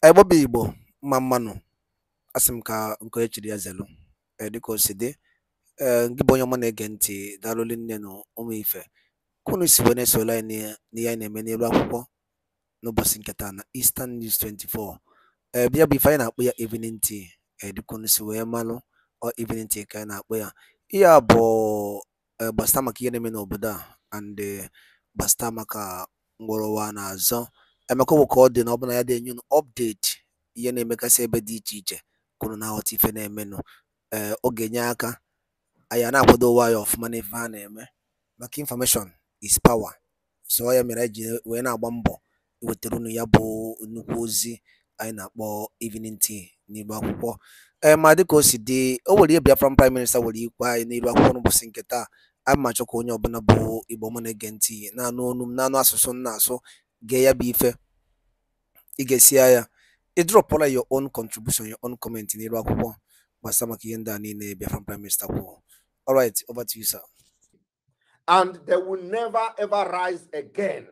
Bobby Igbo Mamano Asimka nke echiri ya zelu dịka o si dị gị bụ onye ọma na-ege ntị daalụ nne na ụmụ ife kunu si wee na-esola anyị n'ihe anyị na-eme n'elu akwụkwọ n'ụbọchị nke taa na Eastern News 24 bịa bụ ife anyị na-akpọ ya evening tea dịka unu si wee malụ evening tea ka anyị na-akpọ ya ihe a bụ gbasịta maka ihe na-eme n'obodo a and gbasịta maka mgbọrọwa na-azọ emeka bụ ka ọ dị na ọbụla ya dị enye unu update ihe na-emegasị ebe dị iche iche kwuru na aghọta ife na-emenụ ọ ga-enye aka anyị na-akwado ụwa ya ọfụma n'ife ha na-eme maka information is power so ya mere ji wee na-agba mbọ iwetara unu ya bụ nnukwu ozi anyị na-akpọ evening tea n'Igbo akwụkwọ ma dịka o si dị o nwere ihe Biafran prime minister were ikpe anyị n'Igbo akwụkwọ n'ụbọchị nke taa anyị ma chọkwa onye ọbụla bụ Igbo ma na-ege ntị na-anụ onu m na-anụ asụsụ m na-asụ gee ya bụ ife ị ga-esi ya ịdrọpụla your own contribution your own comment n'Igbo akwụkwọ gbasara maka ihe ndị a niile Biafran prime minister kwuo. All right, over to you, sir. And they will never ever rise again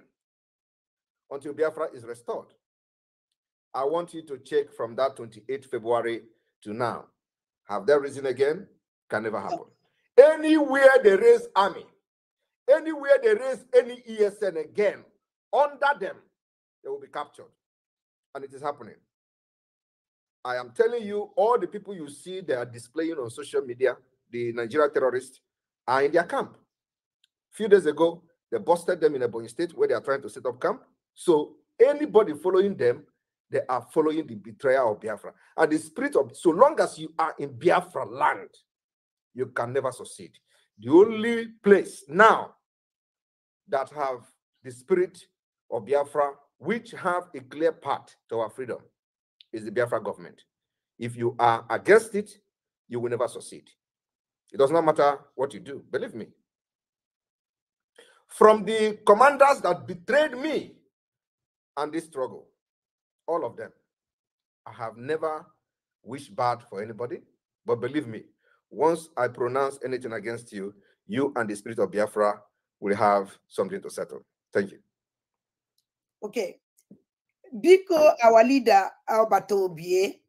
until Biafra is restored. I want you to check from that 28th February to now. Have they risen again? Can never happen. Anywhere they raise army, anywhere they raise any ESN again, under them, they will be captured. And it is happening. I am telling you, all the people you see they are displaying on social media, the Nigerian terrorists, are in their camp. A few days ago, they busted them in Ebonyi State where they are trying to set up camp. So anybody following them, they are following the betrayal of Biafra. And the spirit of, so long as you are in Biafra land, you can never succeed. The only place now that have the spirit of Biafra, which have a clear path to our freedom, is the Biafra government. If you are against it, you will never succeed. It does not matter what you do, believe me. From the commanders that betrayed me and this struggle, all of them, I have never wished bad for anybody, but believe me, once I pronounce anything against you, you and the spirit of Biafra will have something to settle. Thank you. Okay. Biko, our leader, Albert Obie,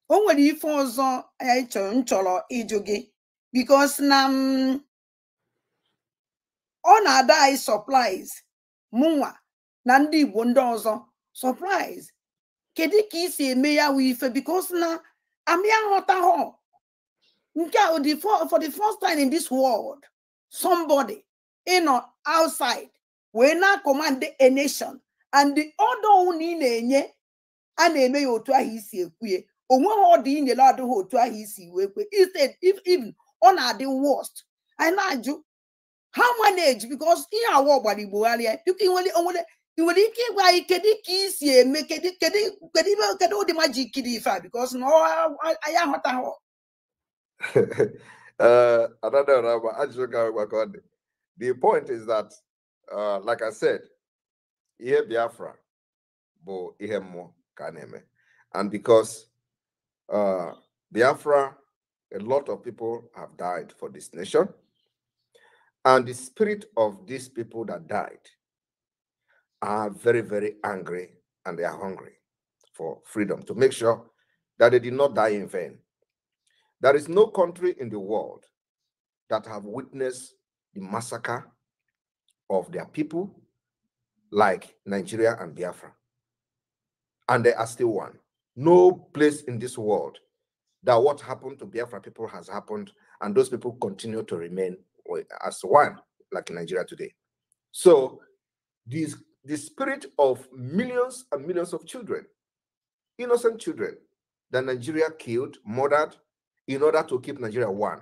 onwere ife ọzọ anyị chọrọ ịjụ gị because na ọ na-ada anyị supplies mụnwa na ndị Igbo ndị ọzọ supplies kedu ka isi eme ya wụ ife because na amị aghọtaghọ nke for the first time in this world somebody outside wee na command a nation and the order unu na-enye a na-eme ya otu ahụ isi ekwuye onweghị ọdị inyere adịghị otu ahụ isi wee kwe instead if even ọ na-adị worst anyị na-ajụ how manage because ihe awa ọgbara Igbo gharịa biko nwere ike ịgwa anyị kedu ka isi eme kedu ụdị majik dị ife a because na anyị aghọtaghị the point is that like I said, ihe Biafra bụ ihe mmụọ ka na-eme. And because Biafra, a lot of people have died for this nation. And the spirit of these people that died are very, very angry and they are hungry for freedom to make sure that they did not die in vain. There is no country in the world that have witnessed the massacre of their people like Nigeria and Biafra. And they are still one. No place in this world that what happened to Biafra people has happened, and those people continue to remain as one, like in Nigeria today. So the spirit of millions and millions of children, innocent children, that Nigeria killed, murdered, in order to keep Nigeria one,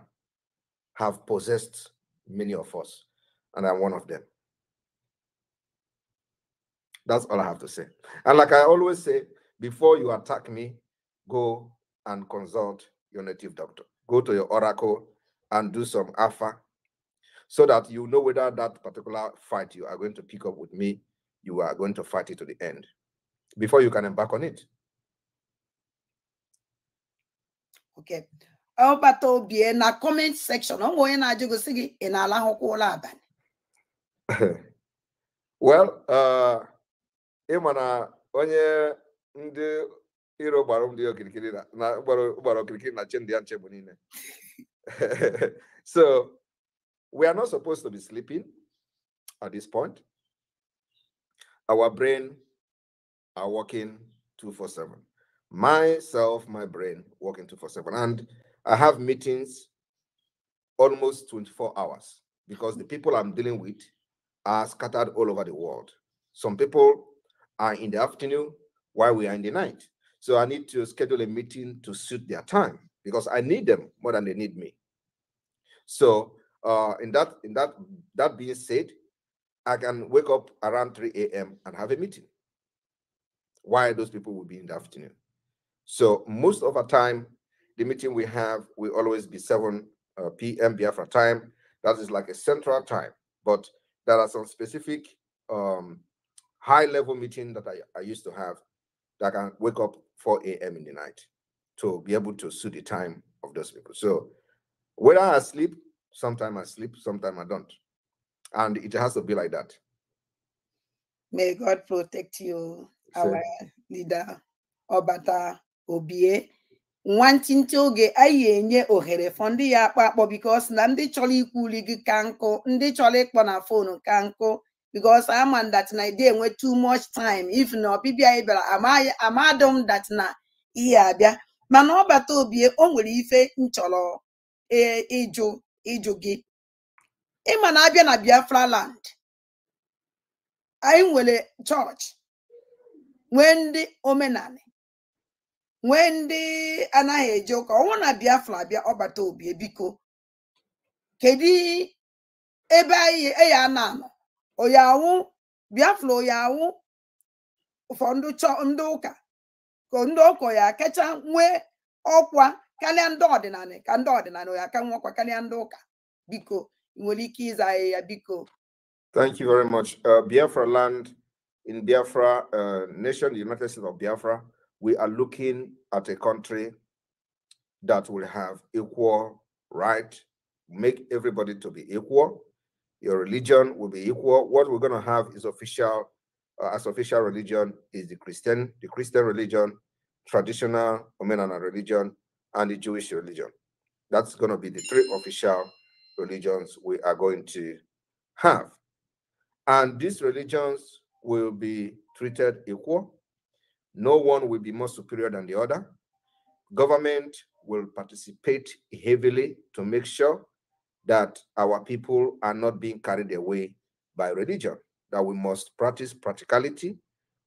have possessed many of us, and I'm one of them. That's all I have to say. And like I always say, before you attack me, go and consult your native doctor. Go to your oracle and do some alpha so that you know whether that particular fight you are going to pick up with me, you are going to fight it to the end before you can embark on it. Okay. Albert Obie na comment section. Well, Imana onye ndị iro gbara ndị okirikiri na gbara okirikiri na chendi ya nchegbu niile. So we are not supposed to be sleeping at this point. Our brain are working 247. Myself, my brain working 247. And I have meetings almost 24 hours because the people I'm dealing with are scattered all over the world. Some people are in the afternoon while we are in the night. So I need to schedule a meeting to suit their time because I need them more than they need me. So that being said, I can wake up around 3 a.m. and have a meeting while those people will be in the afternoon. So most of the time, the meeting we have will always be 7 p.m. Biafra time. That is like a central time. But there are some specific high-level meeting that I used to have that can wake up 4 a.m. in the night to be able to suit the time of those people. So whether I sleep, sometimes I sleep, sometimes I don't. And it has to be like that. May God protect you, our leader, Obata Obie. Nwantịntị oge anyị enye ohere for ndị ya akpọ because na ndị chọrọ ikwuli gị ka nkụ, ndị chọrọ ịkpọ na phone ka nkụ, because I'm on that na dey enwe too much time. If na ọbịbịa anyị bịara amadom that na ihe abịa. Mana Obata Obie o nwere ife nchọrọ ịjụ gị. Ịma na abịa na Biafra land, anyị nwere church, nwee ndị omenala, nwee ndị anaghị eje ụka. Ọnwụ na Biafra abịa Obata Obie biko kedu ebe anyị eya na-anọ oyawu Biafra oyawu ụfọdụ ndị ụka ka ndị ụka ya kacha nwee ọkwa karịa ndị ọdịnala, ka ndị ọdịnala ya ka nwe ọkwa karịa ndị ụka biko nwere ike ịza ya biko. Thank you very much. Biafra land in Biafra nation, the United States of Biafra, we are looking at a country that will have equal right, make everybody to be equal. Your religion will be equal. What we're going to have is official, as official religion is the Christian religion, traditional Omenana religion, and the Jewish religion. That's going to be the 3 official religions we are going to have. And these religions will be treated equal. No one will be more superior than the other. Government will participate heavily to make sure that our people are not being carried away by religion, that we must practice practicality,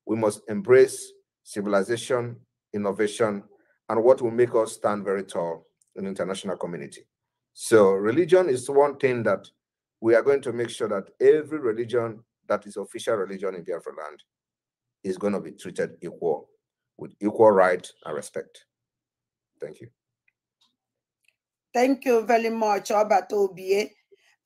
we must embrace civilization, innovation, and what will make us stand very tall in the international community. So religion is one thing that we are going to make sure that every religion that is official religion in Biafra land is going to be treated equal, with equal right and respect. Thank you. Thank you very much, Obata Obie.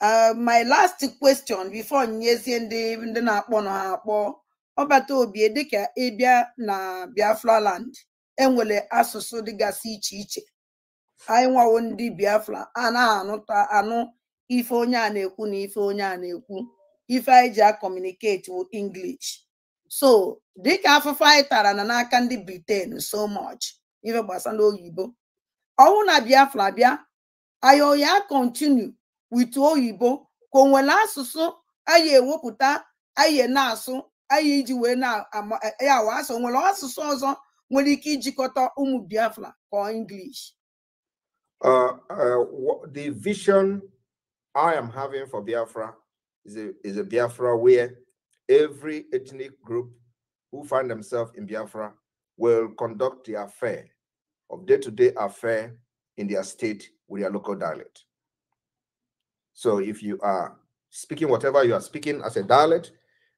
My last question before nyezie ndị na-akpọ na akpọ Obata Obie dịka ịbịa na Biafra land enwere asụsụ dịgasị iche iche. Anyị nwawo ndị Biafra a na-anụ ife onye a na-ekwu na ife onye a na-ekwu. Ife anyị ji communicate with English. So dịka afụfụ anyị tara na n'aka ndị Britain so much ife gbasara oyibo. Ọnwụ na Biafra bịa ayo ya continue with oyibo ka onwere asụsụ anyị ewepụta anyị na-asụ anyị iji wee na ya wa asụ nwere asụsụ ọzọ nwere ike ijikọta ụmụ Biafra ka English. The vision I am having for Biafra is a Biafra where every ethnic group who find themselves in Biafra will conduct the affair of day-to-day affair in their state with their local dialect. So if you are speaking whatever you are speaking as a dialect,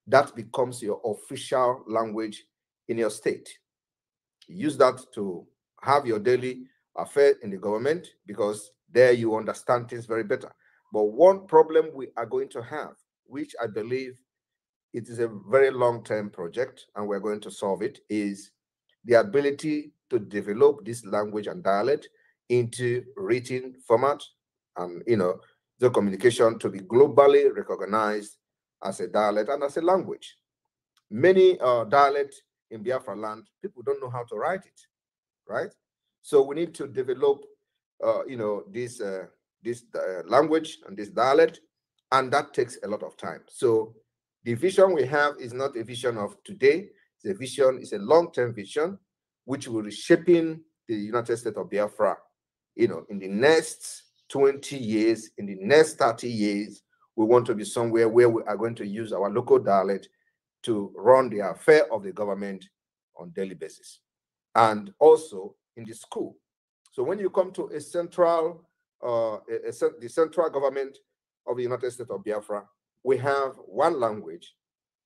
that becomes your official language in your state. Use that to have your daily affair in the government because there you understand things very better. But one problem we are going to have, which I believe it is a very long-term project and we're going to solve it, is the ability to develop this language and dialect into written format and, the communication to be globally recognized as a dialect and as a language. Many dialects in Biafra land, people don't know how to write it, right? So we need to develop, this language and this dialect, and that takes a lot of time. So the vision we have is not a vision of today. It's a long-term vision, which will be shaping the United States of Biafra, in the next 20 years, in the next 30 years. We want to be somewhere where we are going to use our local dialect to run the affair of the government on daily basis, and also in the school. So when you come to a central, the central government of the United States of Biafra, we have one language,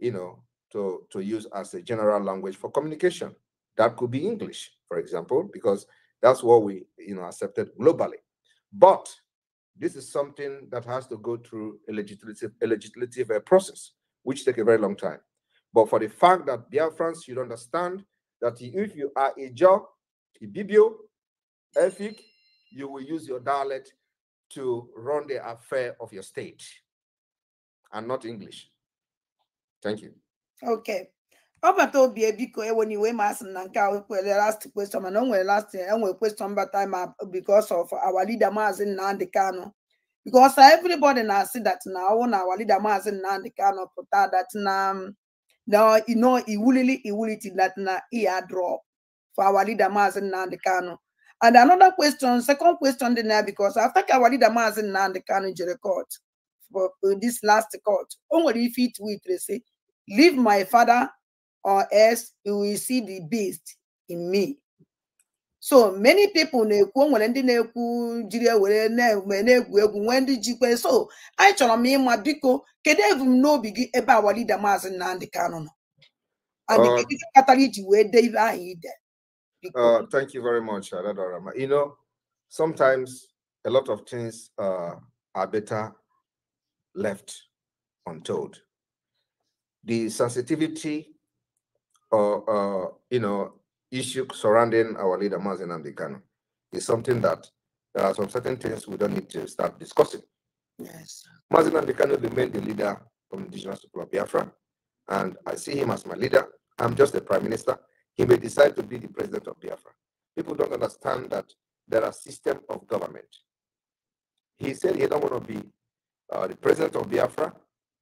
to use as a general language for communication. That could be English, for example, because that's what we, accepted globally. But this is something that has to go through a legislative process, which takes a very long time. But for the fact that Biafrans should understand that if you are a Jaw, a Bibio, Efik, you will use your dialect to run the affair of your state and not English. Thank you. Okay. Ọbata obi ebiko eweniwe masị na nke a kwere last question, mana o nwere question but time because of our leader Maazị Nnamdi Kanu. Because everybody now see that now our leader Maazị Nnamdi Kanu pụta that now he will that na he had drop for our leader Maazị Nnamdi Kanu. And another question, second question there, because after our leader Maazị Nnamdi Kanu jere court for this last court, only if it will say, leave my father or else you will see the beast in me. So many people na-ekwu nwere ndị na-ekwu jiri ewere na-egwu egwu nwee ndị jikwe. So anyị chọrọ m ịma biko kedu ebumnobi gị ebe our leader Maazị Nnamdi Kanu nọ and kedu kpatara iji wee dee ibe ahụ ide. Thank you very much, Adadorama. Sometimes a lot of things are better left untold. The sensitivity issue surrounding our leader Maazị Nnamdi Kanu is something that there are some certain things we don't need to start discussing. Yes. Maazị Nnamdi Kanu remained the leader of the indigenous people of Biafra, and I see him as my leader. I'm just the prime minister. He may decide to be the president of Biafra. People don't understand that there are systems of government. He said he don't want to be the president of Biafra,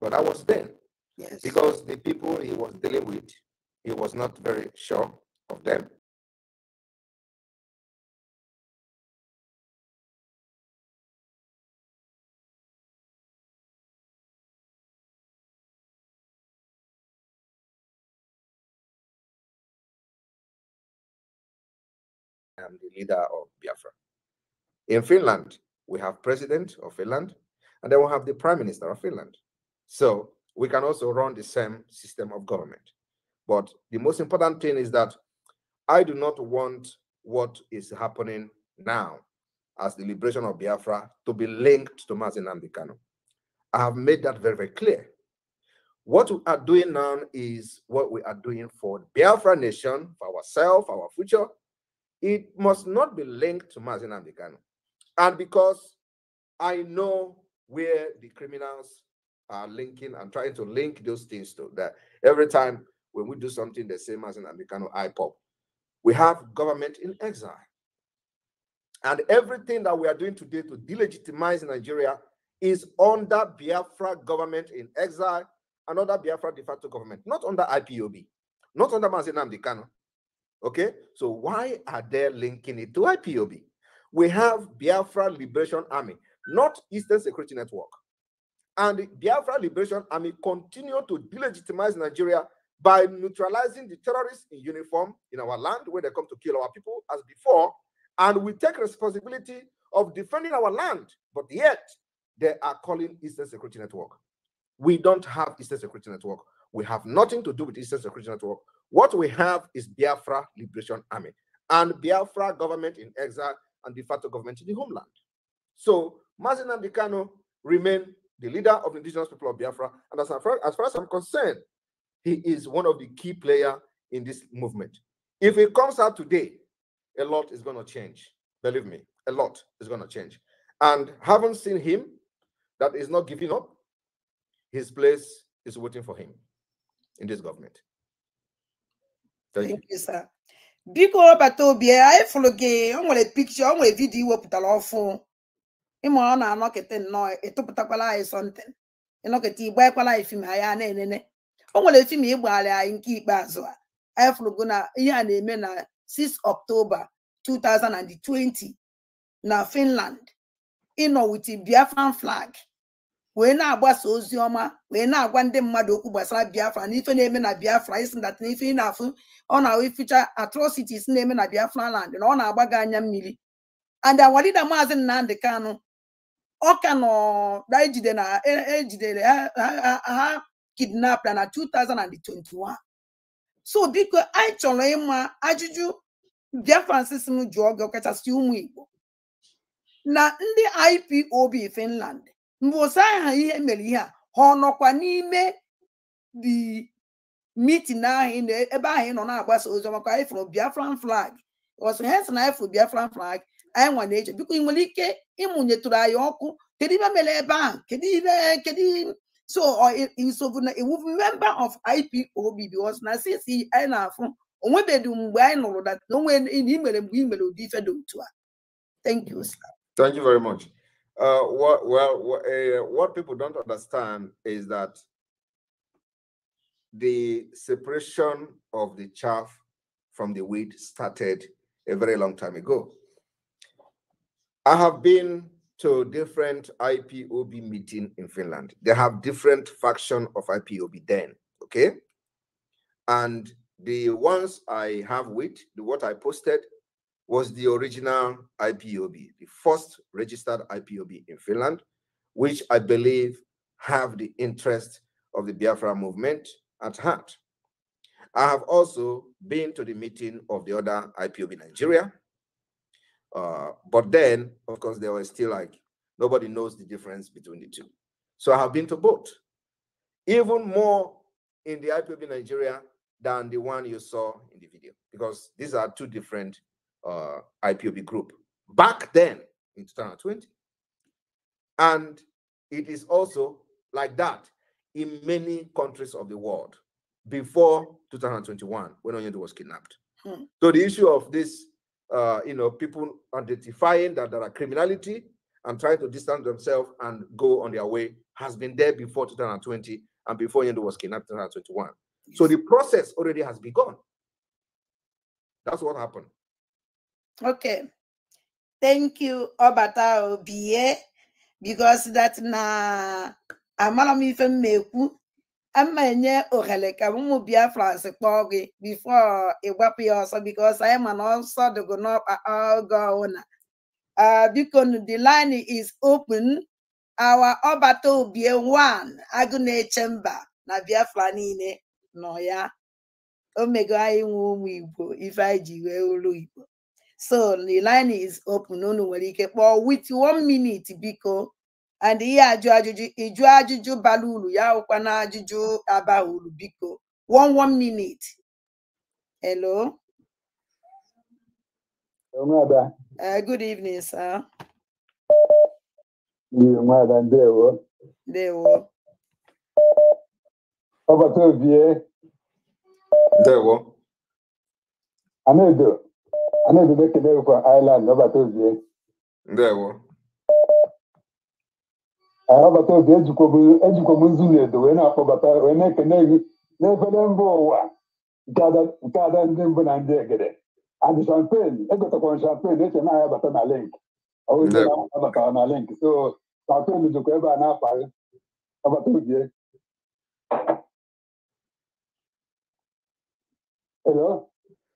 but I was then. Yes. Because the people he was dealing with, he was not very sure of them. I am the leader of Biafra. In Finland, we have president of Finland, and then we have the prime minister of Finland. So we can also run the same system of government. But the most important thing is that I do not want what is happening now as the liberation of Biafra to be linked to Maazị Nnamdi Kanu. I have made that very, very clear. What we are doing now is what we are doing for Biafra nation, for ourselves, our future. It must not be linked to Maazị Nnamdi Kanu. And because I know where the criminals are linking and trying to link those things to that, every time when we do something, the same as in Nnamdi Kanu, I pop. We have government in exile. And everything that we are doing today to delegitimize Nigeria is under Biafra government in exile, another Biafra de facto government, not under IPOB, not under Maazị Nnamdi Kanu. Okay, so why are they linking it to IPOB? We have Biafra Liberation Army, not Eastern Security Network. And the Biafra Liberation Army continue to delegitimize Nigeria by neutralizing the terrorists in uniform in our land when they come to kill our people as before. And we take responsibility of defending our land, but yet they are calling Eastern Security Network. We don't have Eastern Security Network. We have nothing to do with Eastern Security Network. What we have is Biafra Liberation Army and Biafra government in exile and de facto government in the homeland. So Maazị Nnamdi Kanu remain the leader of the indigenous people of Biafra, and as far as I'm concerned, he is one of the key players in this movement. If it comes out today, a lot is going to change. Believe me, a lot is going to change. And having seen him, that is not giving up, his place is waiting for him in this government. Thank you, sir. Biko Batobie, I follow gay, on a picture, on a video, put a law for him on a knock at no, it took a something. You look at the back while I film I nene. On a film while I in keep Bazwa. I follow gonna, yeah, 6 October 2020. Na Finland, with the Biafran flag. We na agbasa ozi ọma, we na agwa ndị mmadụ okwu gbasara Biafra na ife na-eme na Biafra, isi that na ife na-afụ ọ na feature atrocities na-eme na Biafra land na ọ na-agbaga anya mmiri. And awalida Maazị Nnamdi Kanu ọ ka nọ na ejidere ha kidnap na 2021. So biko anyị chọrọ ịma ajụjụ Biafran system jụọ gị ọkachasị ụmụ Igbo na ndị IPOB Finland mbosa ha ihe mere ihe a ha nọkwa n'ime the meeting ahụ ebe ahụ nọ na-agbasa ozi ọma ka anyị fụrụ Biafran flag ọsọ ha sị na anyị fụrụ Biafran flag anyị nwa na-eche biko ị nwere ike ịmụnyetụrụ anyị ọkụ kedu ihe mere ebe ahụ kedu so iwu member of IPOB because na sisi anyị na-afụ onwebedu mgbe anyị nụrụ dat na onwe imere mgbe i mere ụdị ife dị otu a. Thank you, sir. Thank you very much. What people don't understand is that the separation of the chaff from the wheat started a very long time ago. I have been to different IPOB meetings in Finland. They have different factions of IPOB then, okay? And the ones I have with, what I posted, was the original IPOB, the first registered IPOB in Finland, which I believe have the interest of the Biafra movement at heart. I have also been to the meeting of the other IPOB Nigeria, but then, of course, they were still like, nobody knows the difference between the two. So I have been to both, even more in the IPOB Nigeria than the one you saw in the video, because these are two different IPOB group back then in 2020. And it is also like that in many countries of the world before 2021 when Onyedo was kidnapped. So the issue of this, people identifying that there are criminality and trying to distance themselves and go on their way has been there before 2020 and before Onyedo was kidnapped in 2021. Yes. So the process already has begun. That's what happened. Okay, thank you, Obata Obie, because that na amalamife meku amenye oheleka mumu Biafrans kpogi before iwapi also because I am an also the go go on. Because the line is open. Our Obata Obie 1 Agune chamber na Biafra nine no ya omega I Igbo if I jiwe olu Igbo. So the line is open. No, with 1 minute, biko. And here, Juju Balulu, ya ukwana Juju Abaulu, biko. 1 minute. Hello. Good evening, sir. There were. Over to you. There were. I know the make it for Ireland, over to you. There were. I have a told you, Educomunzune, the winner for Bata, when I can never go. Gather and Dimble and Jagger. And the champagne, I got a champagne, and I have a link. I will have a link. So, champagne is to go ever an apple. Over to you. Hello?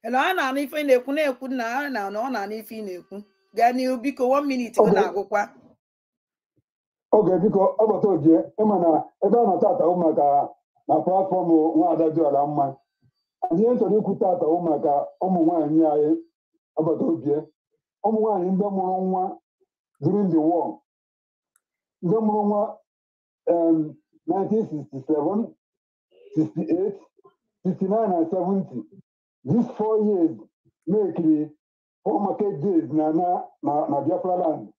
Hello, Anna, if I could now, no, Anna, if you know. Then you'll be 1 minute. Okay, because over to you, Emana, Ebana Tata Omaka, na platform one that you are man. And the answer you could Tata Omaka, Omuan Yae, over to you, Omuan in the during the war. The 1967, 68, 69, and 70. These 4 years make the home market days na Biafra land.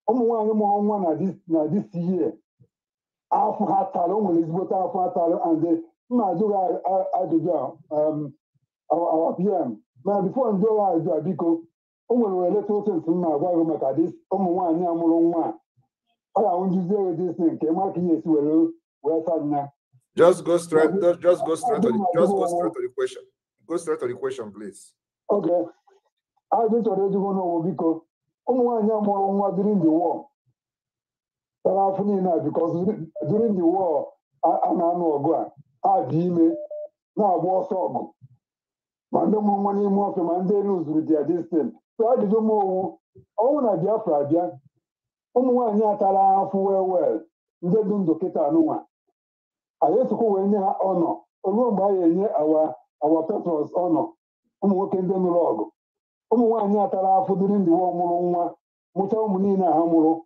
Na this year. After Hatalo, when it's what after Hatalo, and the Mazuga Aduja, our PM. Now, before I'm doing that, because only little things in my wife make this. One year more one. I want to do this thing. Came out here to where now. Just go straight. Just go straight to the question. Go straight to the question, please. Okay. I just already want to know because one year more during the war. Because during the war, I know go. I did now war song. Mande mo money more from Mande lose with their distance. So I did more. Oh, na Biafra, Bia. One year tala well. They don't do it. I used to go in here honor. Alone by our patrons honor. Working them log. 1 year tala for during the war. Muta munina hamuro.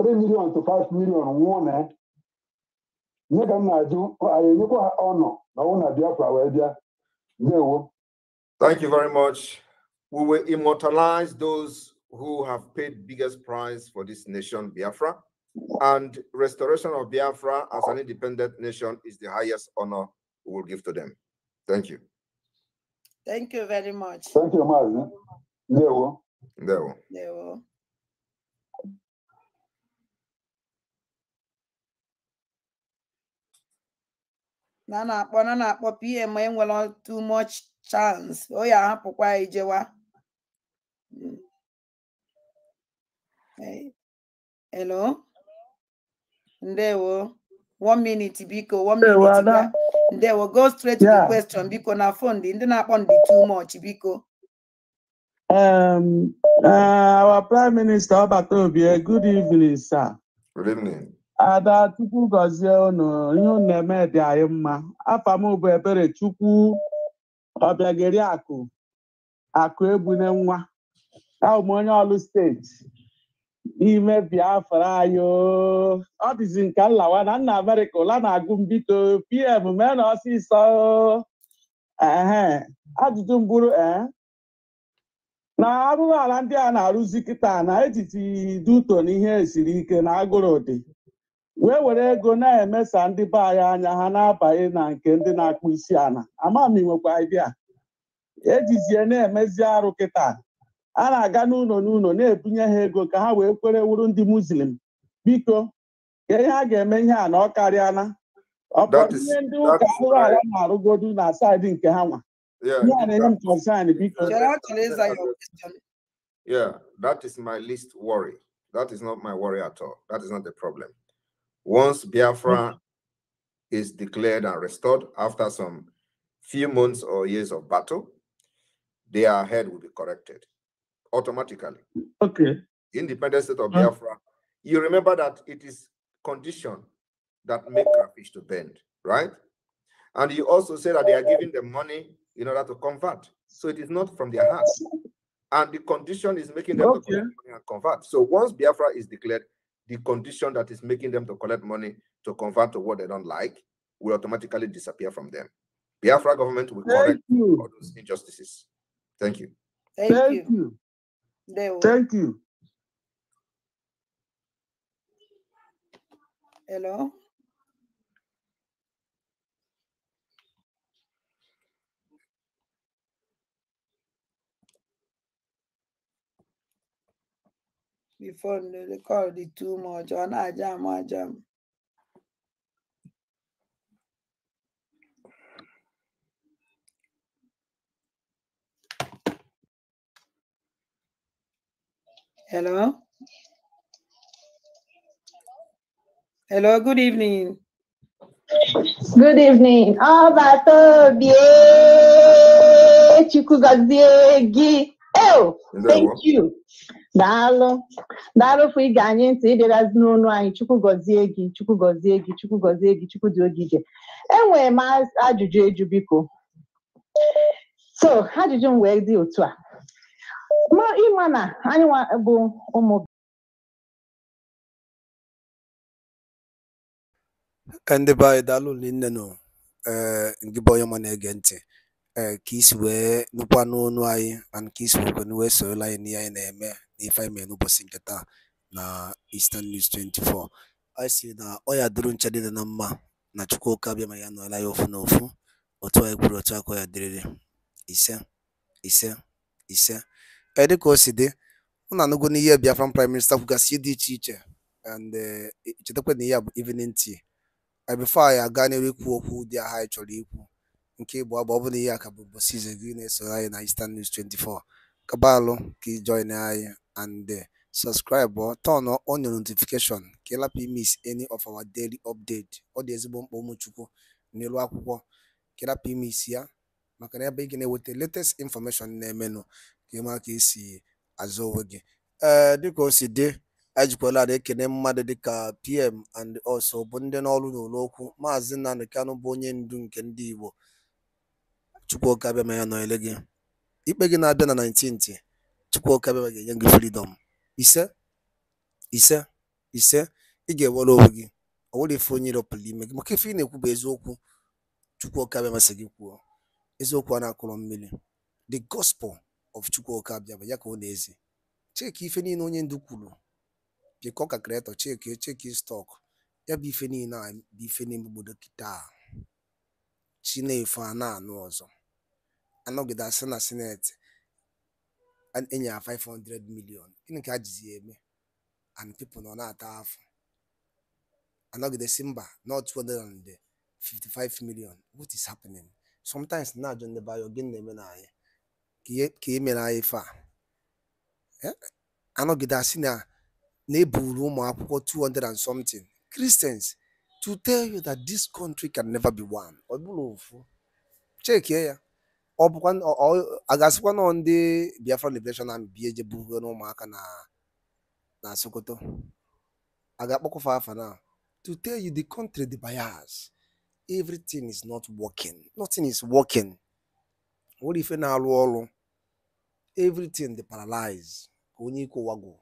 3 million to 5 million one. Nega na do I go honor. I want to Biafra where Bia. Thank you very much. We will immortalize those who have paid biggest price for this nation, Biafra. And restoration of Biafra as an independent nation is the highest honor we will give to them. Thank you. Thank you very much. Thank you, Mazi. There. Na na-akpọ PM enwere too much chance. Oh ya hapụkwa ijewa. Hello. Ndewo. 1 minute biko, 1 minute. Ndewo, go straight to the question biko na phone ndị na-akpọ ndị too much biko. Our Prime Minister Obatobie, good evening, sir. Good evening. Ada Chukwu gozie unu ihe unu na-eme dị anyị mma. Afa m bụ Ebere Chukwu Ọbịageri akụ egbune nwa. Ahụ m onye Ọlụ steeti n'ime Biafra anyị. Ọ dịzi nke nlawa na nna Amerịka ụla na-agụ m biko PM mee na ọsịsọ. Ajụjụ m bụrụ na arụrụ ala ndị a na-arụzi kịta na etiti duto na ihe esiri ike na agụrụ dị were ego na-emesa ndị be anyị anya ha na-abanye na nke ndị na-akpụ isi ana ama m nwekwa idea ejizie na-emezi arụ kịta a na-aga n'ụlọ na-ebunye ha ego ka ha wee kwere wuru ndị Muslim biko ka ihe a ga-eme ihe a na ọ karịana ọkpọrọ ihe ndị ụka arụrụ ala na-arụgodu na saịdị nke ha nwa. Yeah, that is my least worry. That is not my worry at all. That is not the problem. Once Biafra is declared and restored after some few months or years of battle, their head will be corrected automatically. Okay. Independent state of Biafra. You remember that it is condition that make crayfish to bend, right? And you also say that they are giving them money in order to convert. So it is not from their hearts. And the condition is making them to collect money and convert. So once Biafra is declared, the condition that is making them to collect money to convert to what they don't like will automatically disappear from them. Biafra government will correct all those injustices. Thank you. Thank you. Thank you. Hello. Before they call it too much, on ajam. Hello. Hello, good evening. Good evening. Thank you. Daalụ for ige anyị ntị ịbịagazi n'onu anyị. Chukwu gọzie gị, Chukwu gọzie gị, Chukwu gọzie gị, Chukwu dị ogige. Enwere m ajụjụ eju biko. So, ajụjụ m wee dị otu a. Ma ịma na anyị bụ ụmụ ndị be anyị daalụ nne nọ ngị bụ onye ma na-ege ntị ka isi wee nụkwa n'onu anyị and ka isi wee sorola anyị n'ihe anyị na-eme n'ife anyị mere n'ụbọchị nke taa na Eastern News 24. anyị si na ọ ya dịrị nche dị na mma na Chukwuka bịa ma ya nọla ya ofu n'ofu otu anyị kwuru otu aka ya dịrịrị ise ise dịka o si dị unu anụgo n'ihe Biafran prime minister kwugasị dị iche iche and chetakwa na ihe a bụ evening tea before anyị aga n'ihu ikwu okwu dị aha anyị chọrọ ikwu nke bụ abụ ọ bụ na ihe a ka bụ ụbọchị ize gị na-esoro anyị na Eastern News 24 kabalụ ka ị join anyị and subscribe turn on your notification ka ị lapụ miss any of our daily update. Ọ dị ezigbo mkpa ụmụchukwu n'elu akwụkwọ ka ị lapụ miss ya maka na ebe ị ga na-eweta latest information na-emenụ ka ị mara ka esi azụ onwe gị. Dịka o si dị anyị jikwala ada ekene mmadụ dịka PM and also bụ ndị n'ọrụ n'okwu Maazị Nnamdi Kanu bụ onye ndu nke ndị Igbo. Chukwuoka abịa ma ya nọnyere gị ikpe gị na-abịa na 19th Chukwuoka abịa ga-enye gị freedom ise ị ga-ewere onwe gị ọ nwere ife onye ịrọpụrụ ime gị maka ife ị na-ekwu bụ eziokwu. Chukwuoka abịa masị gị kwuo eziokwu a na-akụrọ mmiri. The gospel of Chukwuoka abịa ya ka ọ na-ezi cheki ife niile onye ndu kwuru bịakọ ka kreatọ cheki stọk ya bụ ife niile a bụ ife n'ime obodo kịta Chinefe a na-anụ ọzọ anọgide asị na sineti enye ya 500 million gịnị ka a jizi eme and people nọ na-ata afọ anọgide si mba not 255 million. What is happening? Sometimes na-ajụ ndị bayo gịnị na-eme na anyị ka e mere anyị ife a anọgide asị na-eburu ụmụ akwụkwọ 200 and something Christians to tell you that this country can never be one. Ọ bụrụ ofu chekie ya ọ bụkwa a ga-asịkwa nọ ndị Biafra Liberation Army bie je bugo n'ụmụaka na Sokoto a ga-akpọkọfa afa na to tell you the country the bias everything is not working, nothing is working. What ife na-alụ ọrụ everything dey paralyzed ka onye ike ụwa gwụ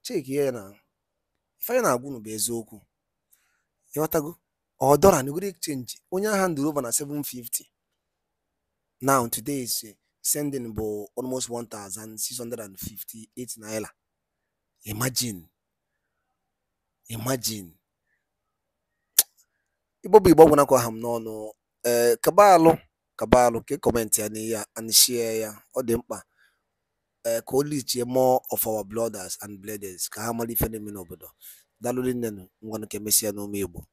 chekie ya na ife anyị na-agwụ bụ eziokwu ịghọtago $1 na exchange onye agha nduru over na 750 now today is sending bụ almost 1,658 naira. Imagine Igbo bụ Igbo gwụna ka ọha m n'ọnụ kabalụ ka kọmentị ya n'ihe and share ya ọ dị mkpa ka o lichie more of our blooders and bleeders ka ha mara ife na-eme n'obodo. Daalụ rinne ngwanụ ka emesịa n'ume Igbo.